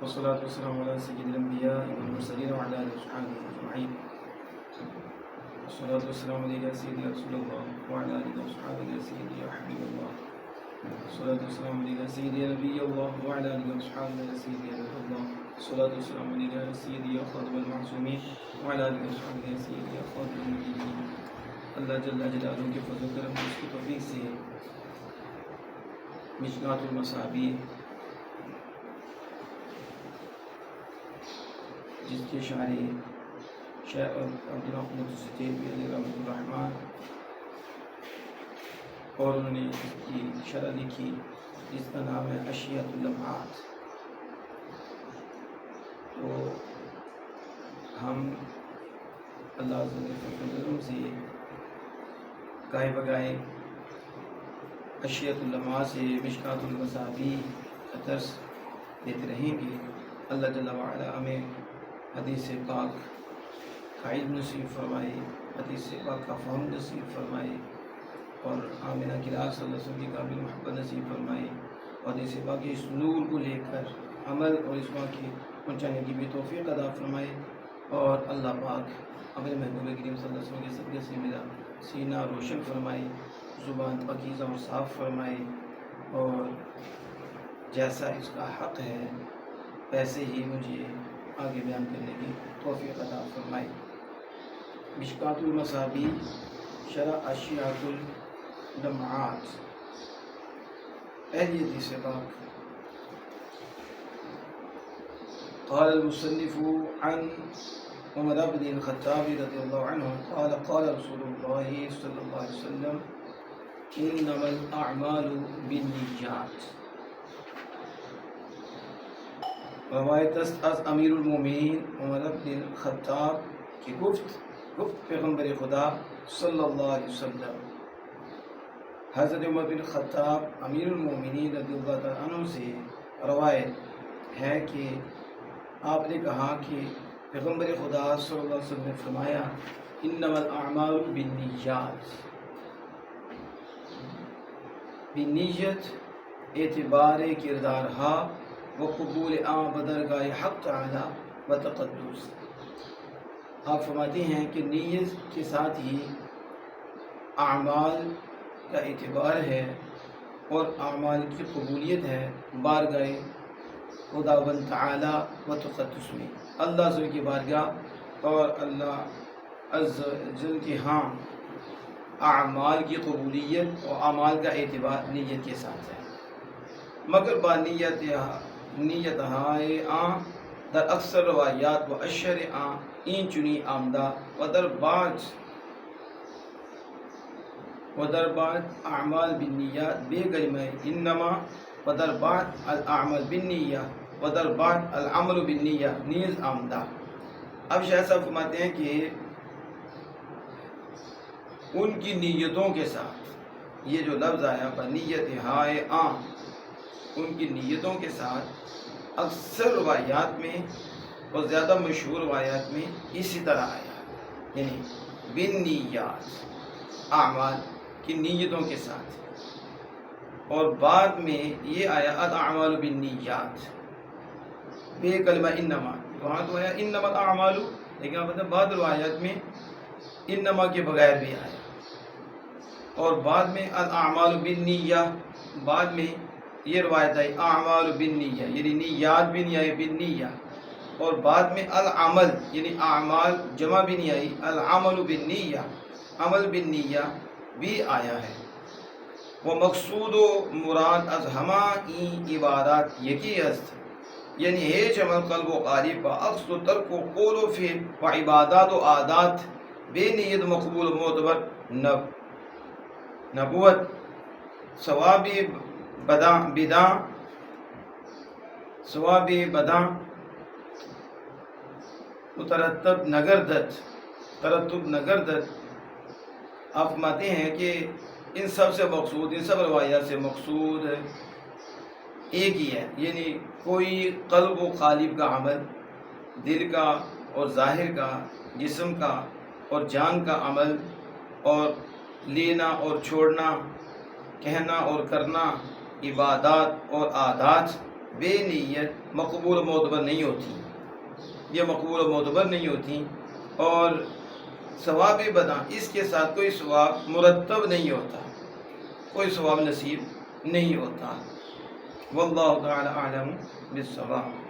والصلاة والسلام على سيد الأنبياء والمرسلين وعلى آله وصحبه أجمعين. والصلاة والسلام عليك يا سيدي يا رسول الله وعلى آله وصحبه يا سيدي يا حبيب الله. والصلاة والسلام عليك يا سيدي يا نبي الله وعلى آله وصحبه يا سيدي يا نبي الله. الصلاة والسلام عليك يا سيدي يا خاتم المعصومين وعلى آله وصحبه يا سيدي يا خاتم النبيين. اللہ جل جلالہ کے فضل و کرم اس کی توفیق سے مشکات المصابیح جس کے شاعری شیخ عبدالرحمن السیوطی علیہ رحمۃ الرحمن اور انہوں نے اس کی شرح لکھی جس کا نام ہے اشیاۃ اللمعات. تو ہم اللہ عز و جل کے فضل سے گائے بگائے اشیاۃ اللمعات سے مشکات المصابیح کا درس دیتے رہیں گے. اللہ جل وعلا ہمیں حدیث پاک کا علم نصیب فرمائے، حدیث پاک کا فہم نصیب فرمائے اور آمنہ کی راہ صلی اللہ علیہ وسلم کی قابل محبت نصیب فرمائے اور حدیث پاک کے اس نور کو لے کر عمل اور اس پاک کی پہنچانے کی بھی توفیق عطا فرمائے. اور اللہ پاک اپنے محبوب کریم صلی اللہ علیہ وسلم کے صدقے سے میرا سینہ روشن فرمائے، زبان پاکیزہ اور صاف فرمائے اور جیسا اس کا حق ہے ویسے ہی مجھے آگے بیان کرنے کی توفیق عطا فرمائے. مشکات المصابیح شرح اشیاۃ اللمعات. پہلی حدیث پاک قال المصنف عن عمر بن الخطاب رضی اللہ عنہ قال قال رسول اللہ صلی اللہ علیہ وسلم انما الاعمال بالنیات. روایت است از امیر المومنین عمر بن الخطاب کی گفت پیغمبر خدا صلی اللہ علیہ وسلم. حضرت عمر بن خطاب امیر المومنین رضی اللہ تعالیٰ عنہ سے روایت ہے کہ آپ نے کہا کہ پیغمبر خدا صلی اللہ علیہ وسلم نے فرمایا انما الاعمال بالنیات. بنیت اعتبار کردار ہا و قبول بدرگاہ حق تعالی و تقدس. آپ فرماتے ہیں کہ نیت کے ساتھ ہی اعمال کا اعتبار ہے اور اعمال کی قبولیت ہے بارگاہ خداوند تعالی و تقدس میں، اللہ عز و جل کی بارگاہ اور اللہ عز و جل کے ہاں اعمال کی قبولیت اور اعمال کا اعتبار نیت کے ساتھ ہے. مگر با نیت ہائے در اکثر روایات و اشر این چنی آمدہ و در بعض اعمال بالنیات بے کلمہ انما و در بعض الاعمال بالنیہ و در بعض العمل بالنیہ نیز آمدہ. اب شاہ صاحب فرماتے ہیں کہ ان کی نیتوں کے ساتھ یہ جو لفظ آیا نیت ہائے ان کی نیتوں کے ساتھ اکثر روایات میں اور زیادہ مشہور روایات میں اسی طرح آیا، یعنی بالنیات اعمال کی نیتوں کے ساتھ. اور بعد میں یہ آیا الاعمال بالنیات بے کلمہ انما. وہاں تو آیا انما الاعمال، لیکن مطلب بعض روایات میں انما کے بغیر بھی آیا. اور بعد میں الاعمال بالنیہ، بعد میں یہ روایت آئی اعمال بالنیہ یعنی نیات بھی نہیں آئی بالنیہ. اور بعد میں العمل یعنی اعمال جمع بھی نہیں آئی العمل بالنیہ، عمل بالنیہ بھی آیا ہے. وہ مقصود و مراد از ہما این عبادات یکی است، یعنی ہیچ عمل قلب و قالب با عقص و ترک و قول و فعل و عبادات و عادات بے نیت مقبول و معتبر نبوت ثواب بداں مترتب نگردت. آپ فرماتے ہیں کہ ان سب سے مقصود، ان سب روایات سے مقصود ایک ہی ہے، یعنی کوئی قلب و قالب کا عمل، دل کا اور ظاہر کا، جسم کا اور جان کا عمل، اور لینا اور چھوڑنا، کہنا اور کرنا، عبادات اور عادات بے نیت مقبول و معتبر نہیں ہوتی، یہ مقبول و معتبر نہیں ہوتی، اور ثواب بداں اس کے ساتھ کوئی ثواب مرتب نہیں ہوتا، کوئی ثواب نصیب نہیں ہوتا۔ واللہ تعالی اعلم بالصواب۔